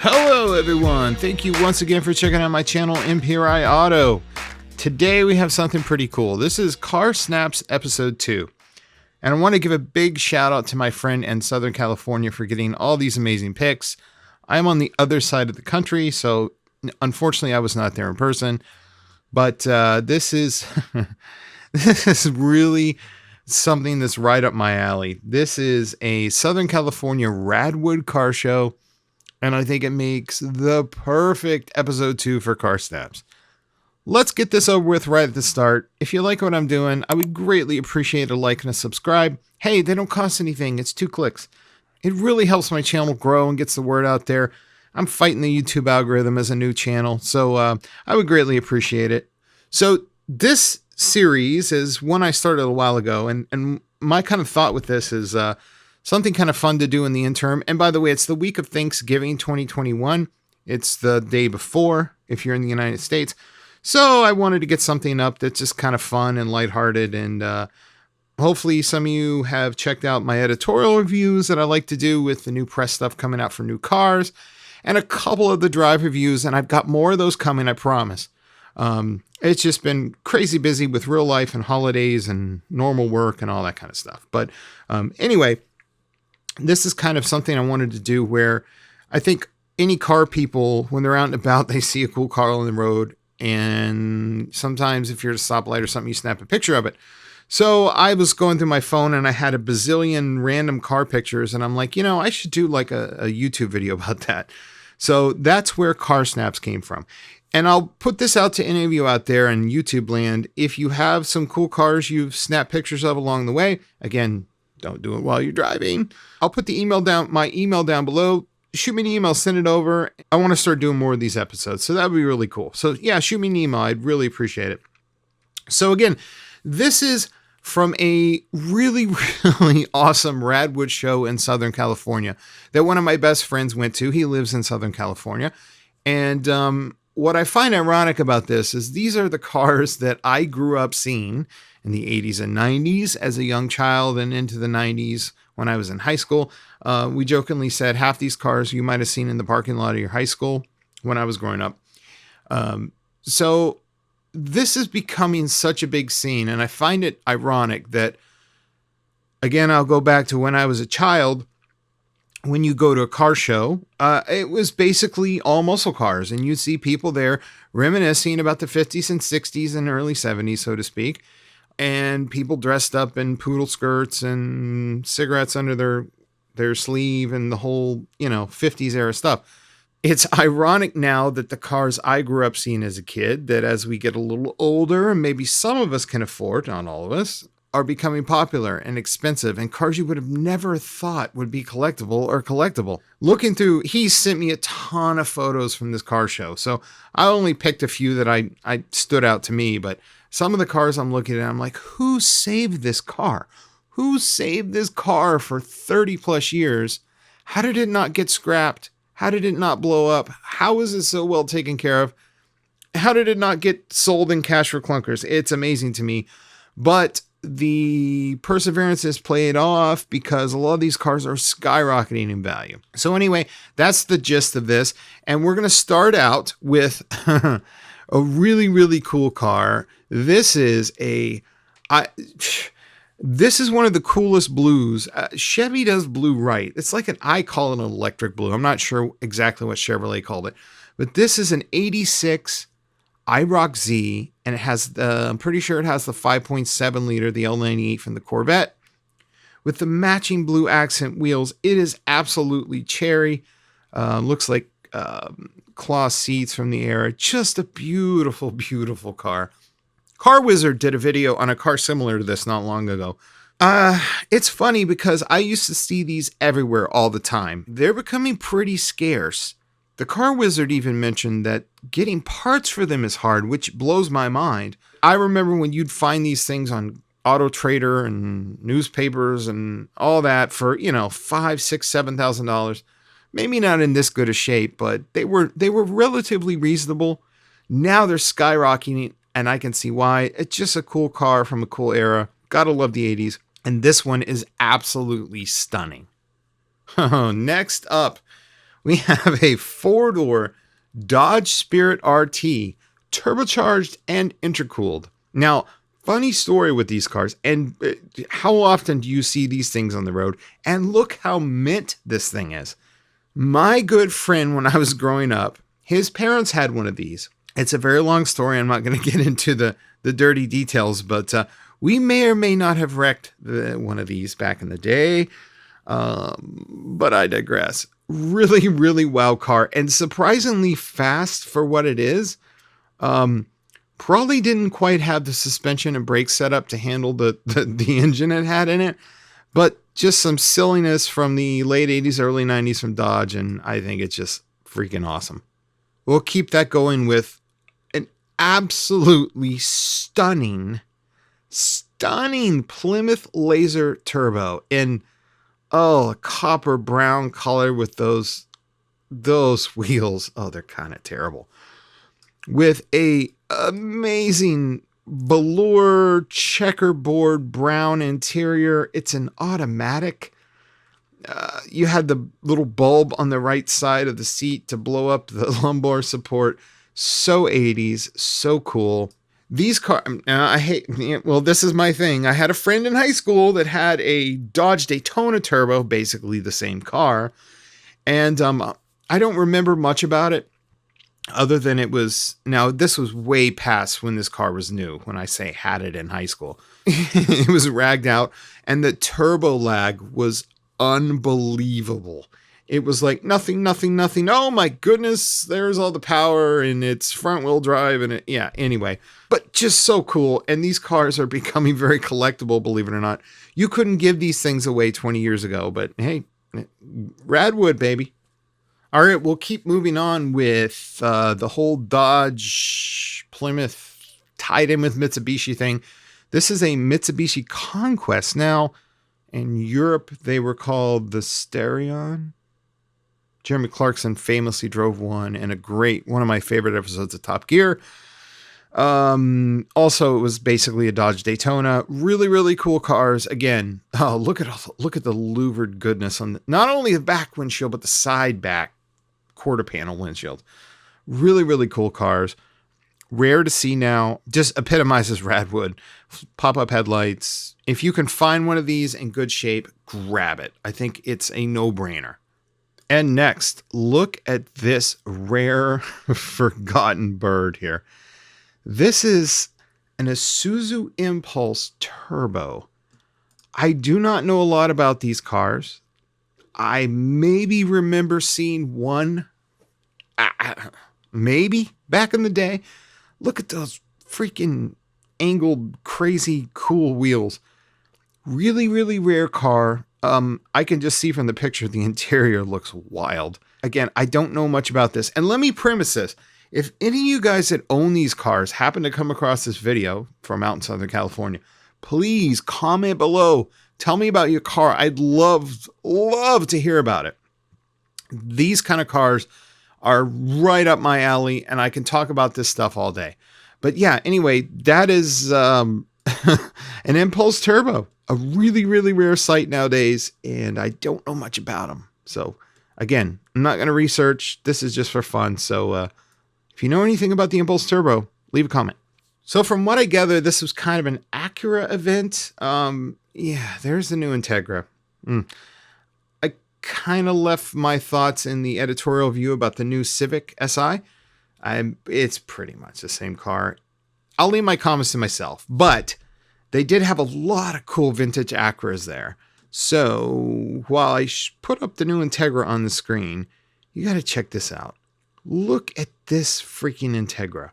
Hello everyone, thank you once again for checking out my channel Imperii Auto. Today we have something pretty cool. This is Car Snaps episode 2. And I want to give a big shout out to my friend in Southern California for getting all these amazing pics. I'm on the other side of the country, so unfortunately I was not there in person. But this is this is really something that's right up my alley. This is a Southern California RadWood car show. And I think it makes the perfect episode 2 for Car Snaps. Let's get this over with right at the start. If you like what I'm doing, I would greatly appreciate a like and a subscribe. Hey, they don't cost anything. It's 2 clicks. It really helps my channel grow and gets the word out there. I'm fighting the YouTube algorithm as a new channel, so I would greatly appreciate it. So this series is one I started a while ago, and my kind of thought with this is something kind of fun to do in the interim. And by the way, it's the week of Thanksgiving 2021. It's the day before if you're in the United States. So I wanted to get something up that's just kind of fun and lighthearted. And hopefully some of you have checked out my editorial reviews that I like to do with the new press stuff coming out for new cars. And a couple of the drive reviews. And I've got more of those coming, I promise. It's just been crazy busy with real life and holidays and normal work and all that kind of stuff. But anyway, this is kind of something I wanted to do where I think any car people, when they're out and about, they see a cool car on the road. And sometimes if you're at a stoplight or something, you snap a picture of it. So I was going through my phone and I had a bazillion random car pictures. And I'm like, I should do like a YouTube video about that. So that's where Car Snaps came from. And I'll put this out to any of you out there in YouTube land. If you have some cool cars you've snapped pictures of along the way, again, don't do it while you're driving. I'll put my email down below. Shoot me an email, send it over. I want to start doing more of these episodes. So that would be really cool. So yeah, shoot me an email. I'd really appreciate it. So again, this is from a really, really awesome RadWood show in Southern California that one of my best friends went to. He lives in Southern California. And what I find ironic about this is these are the cars that I grew up seeing in the 80s and 90s as a young child and into the 90s when I was in high school. We jokingly said half these cars you might have seen in the parking lot of your high school when I was growing up. So this is becoming such a big scene, and I find it ironic that, again, I'll go back to when I was a child. When you go to a car show, it was basically all muscle cars, and you see people there reminiscing about the 50s and 60s and early 70s, so to speak. And people dressed up in poodle skirts and cigarettes under their sleeve and the whole, 50s era stuff. It's ironic now that the cars I grew up seeing as a kid, that as we get a little older and maybe some of us can afford, not all of us, are becoming popular and expensive, and cars you would have never thought would be collectible. Looking through, he sent me a ton of photos from this car show. So I only picked a few that I stood out to me, but some of the cars I'm looking at, I'm like, who saved this car? Who saved this car for 30 plus years? How did it not get scrapped? How did it not blow up? How is it so well taken care of? How did it not get sold in cash for clunkers? It's amazing to me. But the perseverance has played off because a lot of these cars are skyrocketing in value. So anyway, that's the gist of this. And we're going to start out with a really, really cool car. This is this is one of the coolest blues. Chevy does blue right. It's like I call it an electric blue. I'm not sure exactly what Chevrolet called it, but this is an 86 Iroc Z, and it has I'm pretty sure it has the 5.7 liter, the L98 from the Corvette with the matching blue accent wheels. It is absolutely cherry. Looks like cloth seats from the era. Just a beautiful, beautiful car. Car Wizard did a video on a car similar to this not long ago. It's funny because I used to see these everywhere all the time. They're becoming pretty scarce. The Car Wizard even mentioned that getting parts for them is hard, which blows my mind. I remember when you'd find these things on Auto Trader and newspapers and all that for, $5,000, $6,000, $7,000. Maybe not in this good a shape, but they were relatively reasonable. Now they're skyrocketing, and I can see why. It's just a cool car from a cool era. Gotta love the 80s. And this one is absolutely stunning. Next up, we have a 4-door Dodge Spirit RT, turbocharged and intercooled. Now, funny story with these cars, and how often do you see these things on the road? And look how mint this thing is. My good friend, when I was growing up, his parents had one of these. It's a very long story. I'm not going to get into the dirty details, but we may or may not have wrecked one of these back in the day. But I digress. Really, really wow car, and surprisingly fast for what it is. Probably didn't quite have the suspension and brake setup to handle the engine it had in it, but just some silliness from the late 80s, early 90s from Dodge, and I think it's just freaking awesome. We'll keep that going with an absolutely stunning Plymouth Laser Turbo in a copper brown color with those wheels. Oh, they're kind of terrible. With a amazing velour checkerboard brown interior. It's an automatic. You had the little bulb on the right side of the seat to blow up the lumbar support. So 80s, so cool. These cars, this is my thing. I had a friend in high school that had a Dodge Daytona Turbo, basically the same car. And I don't remember much about it other than this was way past when this car was new. When I say had it in high school, it was ragged out and the turbo lag was unbelievable. It was like nothing. Oh my goodness, there's all the power and it's front wheel drive anyway, but just so cool. And these cars are becoming very collectible, believe it or not. You couldn't give these things away 20 years ago, but hey, RadWood, baby. All right, we'll keep moving on with the whole Dodge Plymouth tied in with Mitsubishi thing. This is a Mitsubishi Conquest. Now, in Europe, they were called the Starion. Jeremy Clarkson famously drove one in one of my favorite episodes of Top Gear. Also, it was basically a Dodge Daytona. Really, really cool cars. Again, look at the louvered goodness on not only the back windshield, but the side back quarter panel windshield. Really, really cool cars. Rare to see now. Just epitomizes RadWood. Pop-up headlights. If you can find one of these in good shape, grab it. I think it's a no-brainer. And next, look at this rare, forgotten bird here. This is an Isuzu Impulse Turbo. I do not know a lot about these cars. I maybe remember seeing one, maybe back in the day. Look at those freaking angled, crazy, cool wheels. Really, really rare car. I can just see from the picture, the interior looks wild. Again, I don't know much about this. And let me premise this. If any of you guys that own these cars happen to come across this video from out in Southern California, please comment below. Tell me about your car. I'd love to hear about it. These kind of cars are right up my alley, and I can talk about this stuff all day. But yeah, anyway, that is an Impulse Turbo. A really, really rare sight nowadays, and I don't know much about them. So, again, I'm not going to research. This is just for fun. So, if you know anything about the Impulse Turbo, leave a comment. So, from what I gather, this was kind of an Acura event. Yeah, there's the new Integra. I kind of left my thoughts in the editorial view about the new Civic Si. It's pretty much the same car. I'll leave my comments to myself, but they did have a lot of cool vintage Acuras there. So while I put up the new Integra on the screen, you got to check this out. Look at this freaking Integra.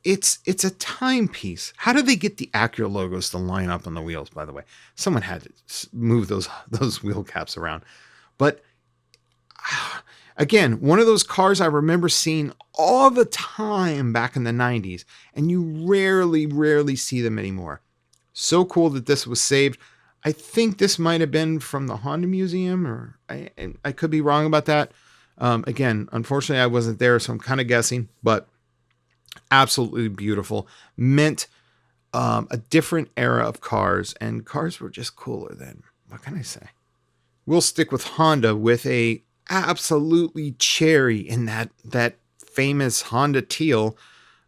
It's a timepiece. How did they get the Acura logos to line up on the wheels, by the way? Someone had to move those wheel caps around. But again, one of those cars I remember seeing all the time back in the 90s, and you rarely see them anymore. So cool that this was saved. I think this might have been from the Honda Museum, or I could be wrong about that. Again, unfortunately, I wasn't there, so I'm kind of guessing, but absolutely beautiful. Meant a different era of cars, and cars were just cooler then. What can I say? We'll stick with Honda with a absolutely cherry in that famous Honda teal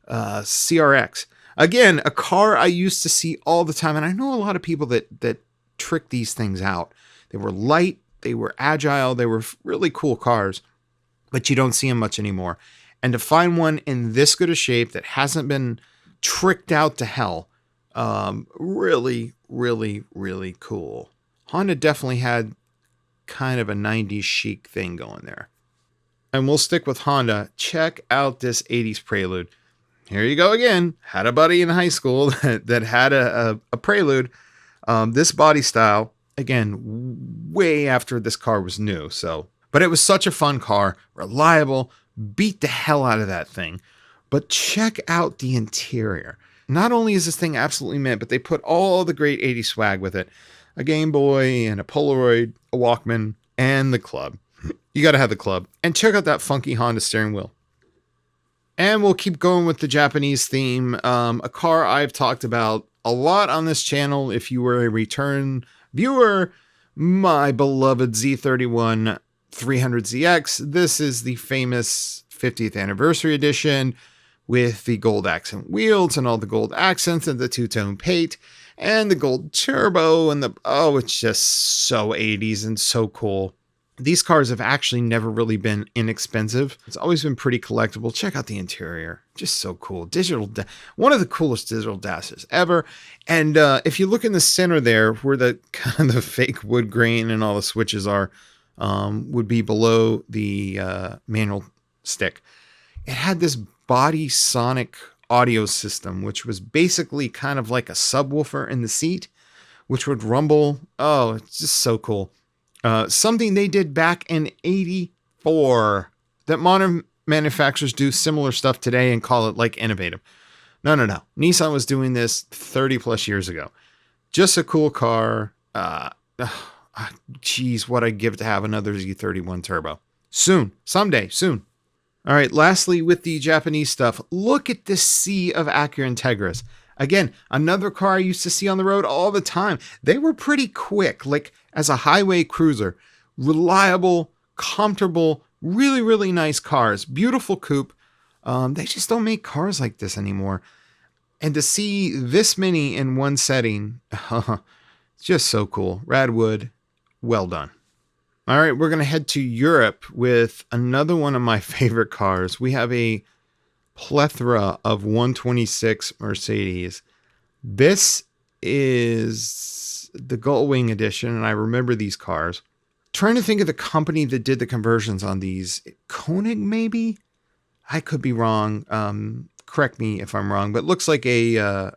CRX. Again, a car I used to see all the time, and I know a lot of people that trick these things out. They were light, they were agile, they were really cool cars, but you don't see them much anymore. And to find one in this good a shape that hasn't been tricked out to hell, really, really, really cool. Honda definitely had kind of a 90s chic thing going there. And we'll stick with Honda. Check out this 80s Prelude. Here you go again. Had a buddy in high school that had a Prelude. This body style, again, way after this car was new. But it was such a fun car, reliable, beat the hell out of that thing. But check out the interior. Not only is this thing absolutely mint, but they put all the great 80s swag with it. A Game Boy and a Polaroid, a Walkman, and the club. You got to have the club. And check out that funky Honda steering wheel. And we'll keep going with the Japanese theme. A car I've talked about a lot on this channel. If you were a return viewer, my beloved Z31 300ZX. This is the famous 50th anniversary edition with the gold accent wheels and all the gold accents and the two-tone paint and the gold turbo and it's just so 80s and so cool. These cars have actually never really been inexpensive. It's always been pretty collectible. Check out the interior. Just so cool. One of the coolest digital dashes ever. And if you look in the center there, where the kind of the fake wood grain and all the switches are, would be below the manual stick. It had this body sonic audio system, which was basically kind of like a subwoofer in the seat, which would rumble. Oh, it's just so cool. Something they did back in 84 that modern manufacturers do similar stuff today and call it like innovative. No. Nissan was doing this 30 plus years ago. Just a cool car. Geez, what I'd give to have another Z31 Turbo. Someday. All right, lastly, with the Japanese stuff, look at this sea of Acura Integras. Again, another car I used to see on the road all the time. They were pretty quick, like as a highway cruiser. Reliable, comfortable, really, really nice cars. Beautiful coupe. They just don't make cars like this anymore. And to see this many in one setting, it's just so cool. RadWood, well done. All right, we're going to head to Europe with another one of my favorite cars. We have a plethora of 126 Mercedes. This is the Gullwing Edition, and I remember these cars. Trying to think of the company that did the conversions on these. Koenig, maybe? I could be wrong. Correct me if I'm wrong, but it looks like a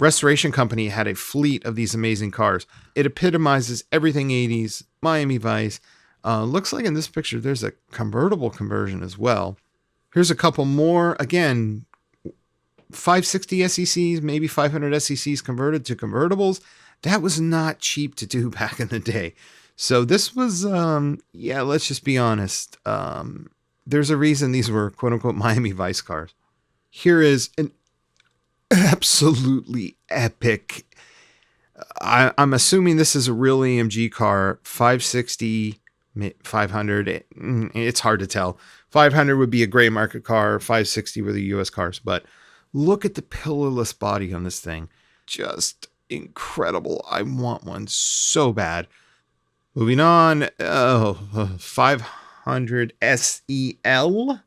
restoration company had a fleet of these amazing cars. It epitomizes everything 80s, Miami Vice. Looks like in this picture, there's a convertible conversion as well. Here's a couple more. Again, 560 SECs, maybe 500 SECs converted to convertibles. That was not cheap to do back in the day. So this was, let's just be honest. There's a reason these were quote unquote Miami Vice cars. Here is an absolutely epic. I'm assuming this is a real AMG car. 560, 500. It's hard to tell. 500 would be a gray market car. 560 were the US cars. But look at the pillarless body on this thing. Just incredible. I want one so bad. Moving on. 500 SEL.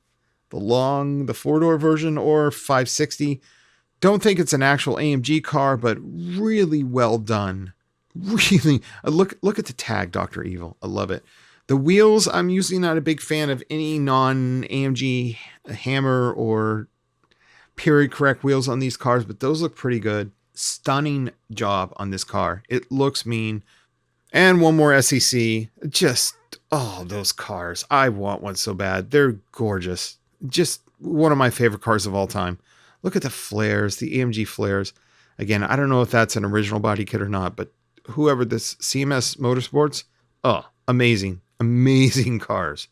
The four-door version, or 560. Don't think it's an actual AMG car, but really well done. Really, look at the tag, Dr. Evil. I love it. The wheels, I'm usually not a big fan of any non-AMG Hammer or period correct wheels on these cars, but those look pretty good. Stunning job on this car. It looks mean. And one more SEC. Just, those cars. I want one so bad. They're gorgeous. Just one of my favorite cars of all time. Look at the flares, the AMG flares. Again, I don't know if that's an original body kit or not, but whoever this CMS Motorsports, amazing, amazing cars.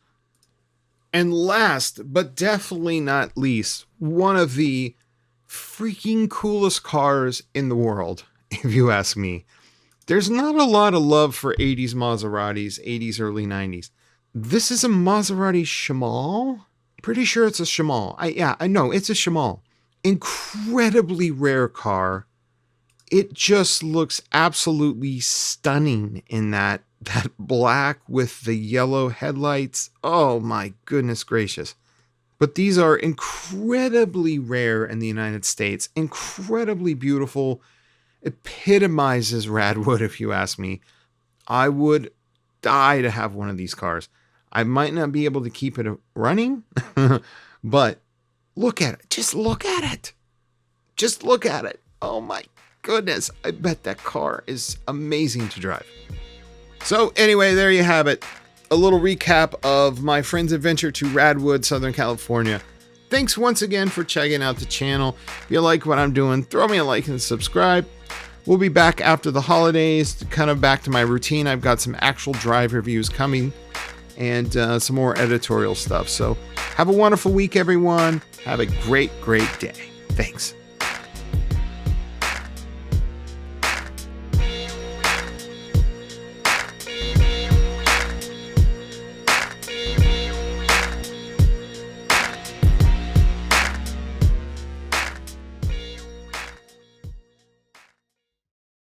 And last, but definitely not least, one of the freaking coolest cars in the world, if you ask me. There's not a lot of love for 80s Maseratis, 80s, early 90s. This is a Maserati Shamal. Pretty sure it's a Shamal. I know it's a Shamal. Incredibly rare car. It just looks absolutely stunning in that black with the yellow headlights. Oh my goodness gracious. But these are incredibly rare in the United States. Incredibly beautiful. Epitomizes RadWood, if you ask me. I would die to have one of these cars. I might not be able to keep it running, but look at it. Just look at it. Just look at it. Oh my goodness. I bet that car is amazing to drive. So anyway, there you have it. A little recap of my friend's adventure to RadWood, Southern California. Thanks once again for checking out the channel. If you like what I'm doing, throw me a like and subscribe. We'll be back after the holidays, kind of back to my routine. I've got some actual drive reviews coming and some more editorial stuff. So have a wonderful week, everyone. Have a great, great day. Thanks.